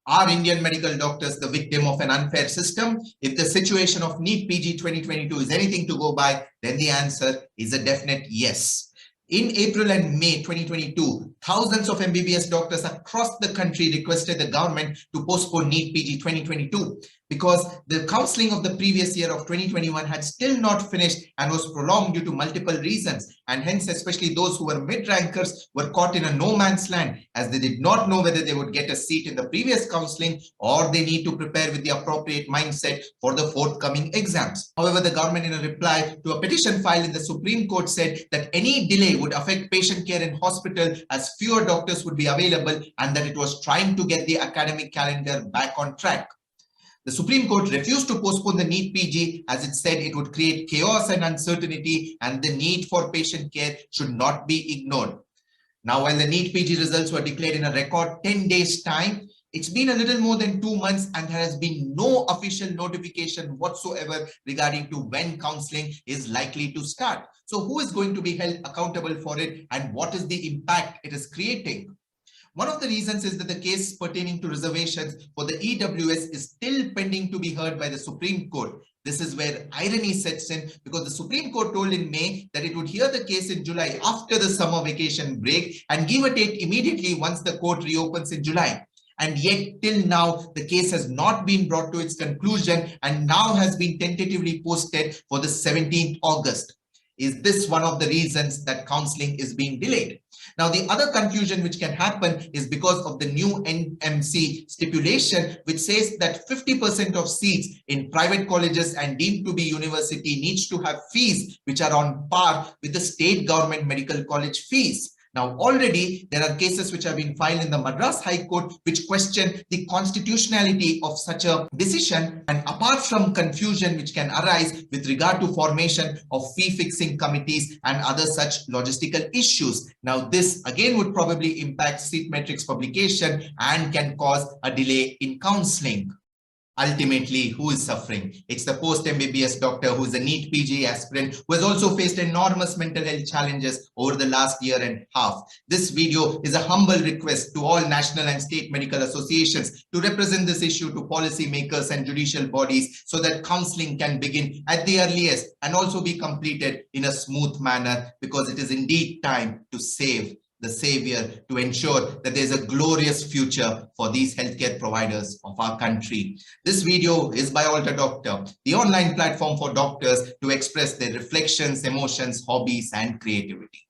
Are Indian medical doctors the victim of an unfair system? If the situation of NEET PG 2022 is anything to go by, then the answer is a definite yes. In April and May 2022, thousands of MBBS doctors across the country requested the government to postpone NEET PG 2022 because the counselling of the previous year of 2021 had still not finished and was prolonged due to multiple reasons. And hence, especially those who were mid-rankers were caught in a no man's land as they did not know whether they would get a seat in the previous counselling or they need to prepare with the appropriate mindset for the forthcoming exams. However, the government in a reply to a petition filed in the Supreme Court said that any delay would affect patient care in hospital as fewer doctors would be available and that it was trying to get the academic calendar back on track. The Supreme Court refused to postpone the NEET PG as it said it would create chaos and uncertainty and the need for patient care should not be ignored. Now, while the NEET PG results were declared in a record 10 days time, it's been a little more than 2 months and there has been no official notification whatsoever regarding to when counselling is likely to start. So who is going to be held accountable for it and what is the impact it is creating? One of the reasons is that the case pertaining to reservations for the EWS is still pending to be heard by the Supreme Court. This is where irony sets in because the Supreme Court told in May that it would hear the case in July after the summer vacation break and give a date immediately once the court reopens in July. And yet till now, the case has not been brought to its conclusion and now has been tentatively posted for the 17th August. Is this one of the reasons that counselling is being delayed? Now, the other confusion which can happen is because of the new NMC stipulation, which says that 50% of seats in private colleges and deemed to be university needs to have fees which are on par with the state government medical college fees. Now, already there are cases which have been filed in the Madras High Court which question the constitutionality of such a decision, and apart from confusion which can arise with regard to formation of fee fixing committees and other such logistical issues. Now, this again would probably impact seat metrics publication and can cause a delay in counselling. Ultimately, who is suffering? It's the post-MBBS doctor who is a NEET PG aspirant who has also faced enormous mental health challenges over the last year and a half. This video is a humble request to all national and state medical associations to represent this issue to policymakers and judicial bodies so that counselling can begin at the earliest and also be completed in a smooth manner, because it is indeed time to save the savior, to ensure that there's a glorious future for these healthcare providers of our country. This video is by Alter Doctor, the online platform for doctors to express their reflections, emotions, hobbies, and creativity.